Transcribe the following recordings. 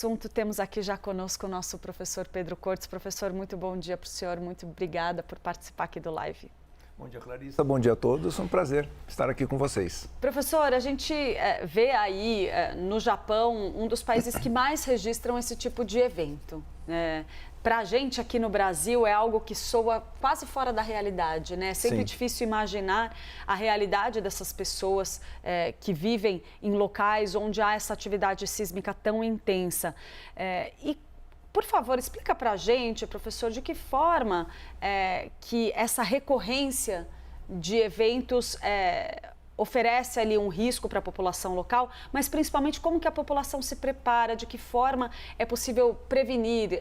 Assunto, temos aqui já conosco o nosso professor Pedro Cortes. Professor, muito bom dia para o senhor, muito obrigada por participar aqui do live. Bom dia, Clarissa. Bom dia a todos. É um prazer estar aqui com vocês. Professor, a gente vê aí no Japão um dos países que mais registram esse tipo de evento. Para a gente aqui no Brasil é algo que soa quase fora da realidade, né? É sempre difícil imaginar a realidade dessas pessoas que vivem em locais onde há essa atividade sísmica tão intensa. Por favor, explica para a gente, professor, de que forma que essa recorrência de eventos oferece ali um risco para a população local, mas principalmente como que a população se prepara, de que forma é possível prevenir,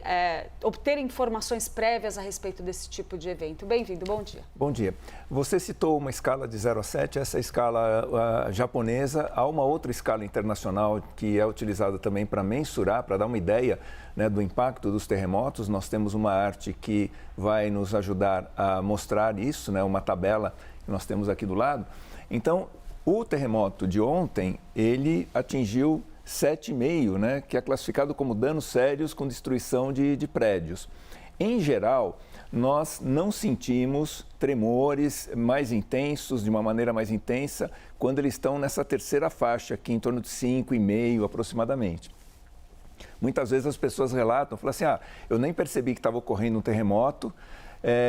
obter informações prévias a respeito desse tipo de evento. Bem-vindo, bom dia. Bom dia. Você citou uma escala de 0 a 7, essa escala japonesa. Há uma outra escala internacional que é utilizada também para mensurar, para dar uma ideia, né, do impacto dos terremotos. Nós temos uma arte que vai nos ajudar a mostrar isso, né, uma tabela que nós temos aqui do lado. Então, o terremoto de ontem, ele atingiu 7,5, né, que é classificado como danos sérios com destruição de prédios. Em geral, nós não sentimos tremores mais intensos, de uma maneira mais intensa, quando eles estão nessa terceira faixa, aqui em torno de 5,5 aproximadamente. Muitas vezes as pessoas relatam, falam assim, eu nem percebi que estava ocorrendo um terremoto,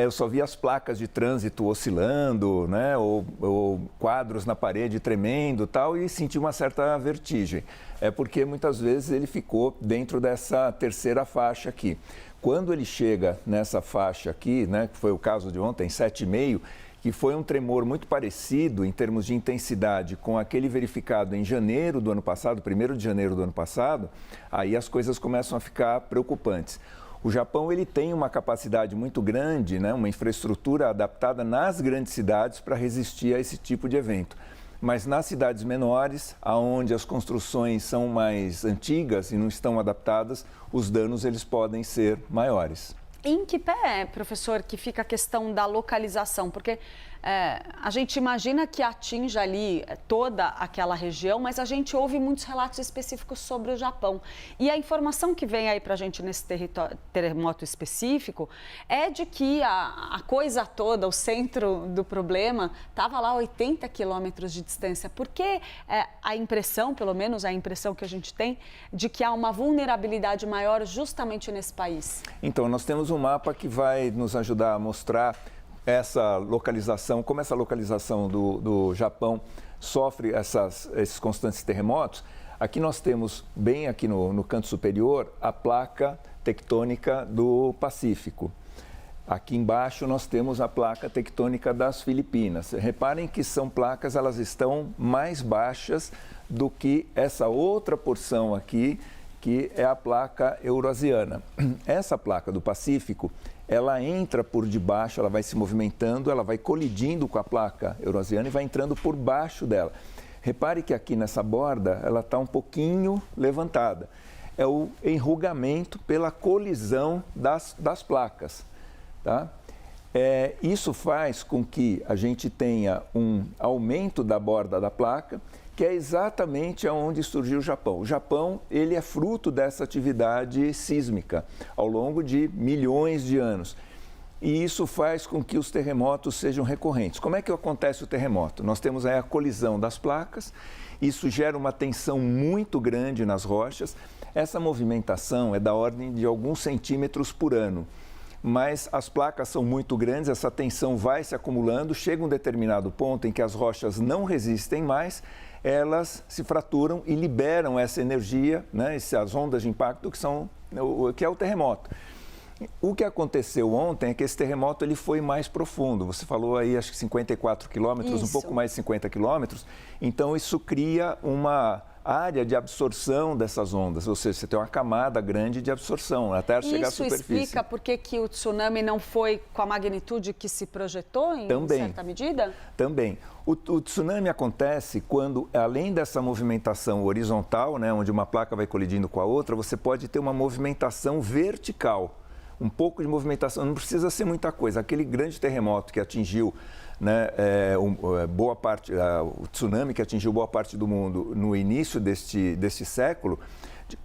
eu só vi as placas de trânsito oscilando, né, ou quadros na parede tremendo tal, e senti uma certa vertigem. É porque muitas vezes ele ficou dentro dessa terceira faixa aqui. Quando ele chega nessa faixa aqui, né, que foi o caso de ontem, 7,5, que foi um tremor muito parecido em termos de intensidade com aquele verificado em janeiro do ano passado, 1º de janeiro do ano passado, aí as coisas começam a ficar preocupantes. O Japão ele tem uma capacidade muito grande, né, uma infraestrutura adaptada nas grandes cidades para resistir a esse tipo de evento. Mas nas cidades menores, onde as construções são mais antigas e não estão adaptadas, os danos eles podem ser maiores. Em que pé, professor, que fica a questão da localização? Porque a gente imagina que atinja ali toda aquela região, mas a gente ouve muitos relatos específicos sobre o Japão. E a informação que vem aí para a gente nesse terremoto específico é de que a coisa toda, o centro do problema, estava lá a 80 quilômetros de distância. Porque a impressão, pelo menos a impressão que a gente tem, de que há uma vulnerabilidade maior justamente nesse país? Então, nós temos um mapa que vai nos ajudar a mostrar essa localização, como essa localização do Japão sofre esses constantes terremotos. Aqui nós temos, bem aqui no canto superior, a placa tectônica do Pacífico. Aqui embaixo nós temos a placa tectônica das Filipinas. Reparem que são placas, elas estão mais baixas do que essa outra porção aqui, que é a placa eurasiana. Essa placa do Pacífico, ela entra por debaixo, ela vai se movimentando, ela vai colidindo com a placa eurasiana e vai entrando por baixo dela. Repare que aqui nessa borda, ela está um pouquinho levantada. É o enrugamento pela colisão das placas, tá? Isso faz com que a gente tenha um aumento da borda da placa, que é exatamente onde surgiu o Japão. O Japão, ele é fruto dessa atividade sísmica ao longo de milhões de anos. E isso faz com que os terremotos sejam recorrentes. Como é que acontece o terremoto? Nós temos aí a colisão das placas, isso gera uma tensão muito grande nas rochas. Essa movimentação é da ordem de alguns centímetros por ano. Mas as placas são muito grandes, essa tensão vai se acumulando, chega um determinado ponto em que as rochas não resistem mais, elas se fraturam e liberam essa energia, né, essas ondas de impacto que é o terremoto. O que aconteceu ontem é que esse terremoto ele foi mais profundo. Você falou aí, acho que 54 quilômetros, um pouco mais de 50 quilômetros. Então, isso cria uma área de absorção dessas ondas, ou seja, você tem uma camada grande de absorção até chegar à superfície. Isso explica por que o tsunami não foi com a magnitude que se projetou em certa medida? Também. O tsunami acontece quando, além dessa movimentação horizontal, né, onde uma placa vai colidindo com a outra, você pode ter uma movimentação vertical. Um pouco de movimentação, não precisa ser muita coisa. Aquele grande terremoto que atingiu, né, boa parte, o tsunami que atingiu boa parte do mundo no início deste século,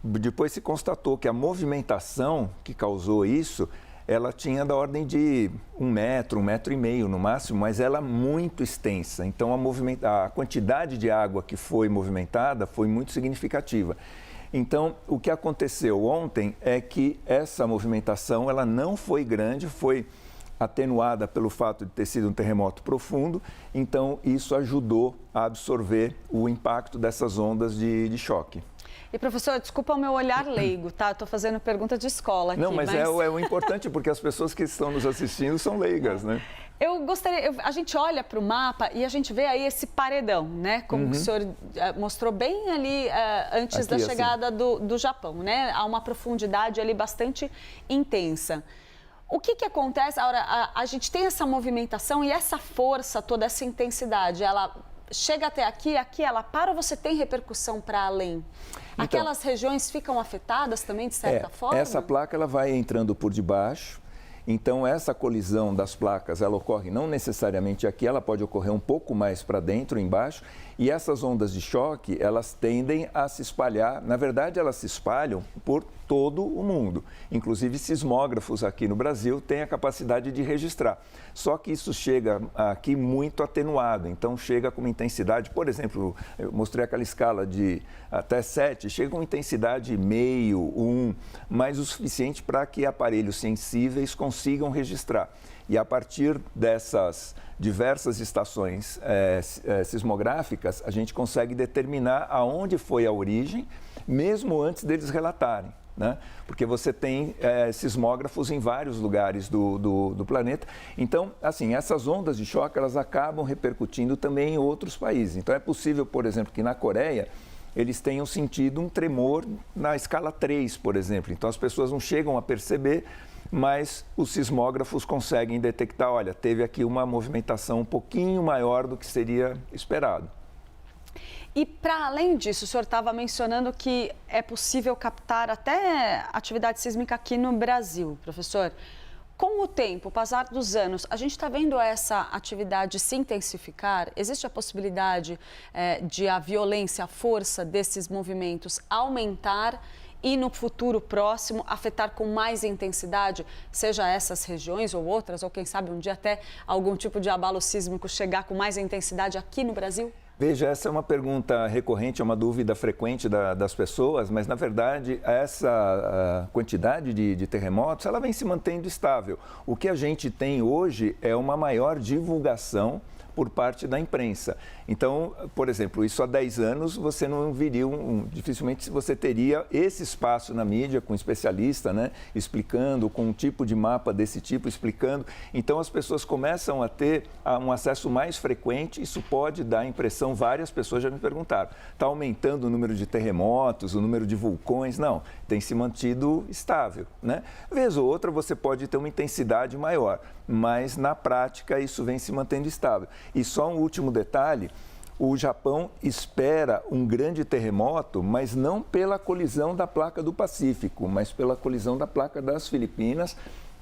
Depois se constatou que a movimentação que causou isso, ela tinha da ordem de 1 metro, 1,5 metro no máximo, mas ela é muito extensa. Então, a quantidade de água que foi movimentada foi muito significativa. Então, o que aconteceu ontem é que essa movimentação ela não foi grande, foi atenuada pelo fato de ter sido um terremoto profundo, então isso ajudou a absorver o impacto dessas ondas de choque. E, professor, desculpa o meu olhar leigo, tá? Estou fazendo pergunta de escola aqui. Não, mas é o importante, porque as pessoas que estão nos assistindo são leigas, né? A gente olha para o mapa e a gente vê aí esse paredão, né? Como o senhor mostrou bem ali antes aqui, da chegada do Japão, né? Há uma profundidade ali bastante intensa. O que acontece? A gente tem essa movimentação e essa força, toda essa intensidade, ela chega até aqui ela para ou você tem repercussão para além? Então, aquelas regiões ficam afetadas também, de certa forma? Essa placa ela vai entrando por debaixo, então essa colisão das placas, ela ocorre não necessariamente aqui, ela pode ocorrer um pouco mais para dentro, embaixo, e essas ondas de choque, elas tendem a se espalhar, na verdade elas se espalham por todo o mundo. Inclusive sismógrafos aqui no Brasil têm a capacidade de registrar. Só que isso chega aqui muito atenuado, então chega com uma intensidade, por exemplo, eu mostrei aquela escala de até 7, chega com intensidade meio, 1, mas o suficiente para que aparelhos sensíveis consigam registrar. E a partir dessas diversas estações sismográficas, a gente consegue determinar aonde foi a origem, mesmo antes deles relatarem, né? Porque você tem sismógrafos em vários lugares do planeta. Então, assim, essas ondas de choque, elas acabam repercutindo também em outros países. Então, é possível, por exemplo, que na Coreia, eles tenham sentido um tremor na escala 3, por exemplo. Então, as pessoas não chegam a perceber, mas os sismógrafos conseguem detectar, olha, teve aqui uma movimentação um pouquinho maior do que seria esperado. E para além disso, o senhor estava mencionando que é possível captar até atividade sísmica aqui no Brasil, professor. Com o tempo, o passar dos anos, a gente está vendo essa atividade se intensificar? Existe a possibilidade de a violência, a força desses movimentos aumentar e no futuro próximo afetar com mais intensidade, seja essas regiões ou outras, ou quem sabe um dia até algum tipo de abalo sísmico chegar com mais intensidade aqui no Brasil? Veja, essa é uma pergunta recorrente, é uma dúvida frequente das pessoas, mas na verdade essa quantidade de terremotos, ela vem se mantendo estável. O que a gente tem hoje é uma maior divulgação por parte da imprensa. Então, por exemplo, isso há 10 anos você não viria, dificilmente você teria esse espaço na mídia com especialista, né, explicando, com um tipo de mapa desse tipo, explicando. Então, as pessoas começam a ter um acesso mais frequente, isso pode dar a impressão, várias pessoas já me perguntaram, está aumentando o número de terremotos, o número de vulcões? Não, tem se mantido estável, né? Vez ou outra você pode ter uma intensidade maior, mas na prática isso vem se mantendo estável. E só um último detalhe, o Japão espera um grande terremoto, mas não pela colisão da placa do Pacífico, mas pela colisão da placa das Filipinas.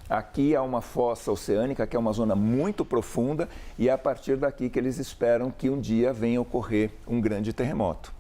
Aqui há uma fossa oceânica, que é uma zona muito profunda, e é a partir daqui que eles esperam que um dia venha ocorrer um grande terremoto.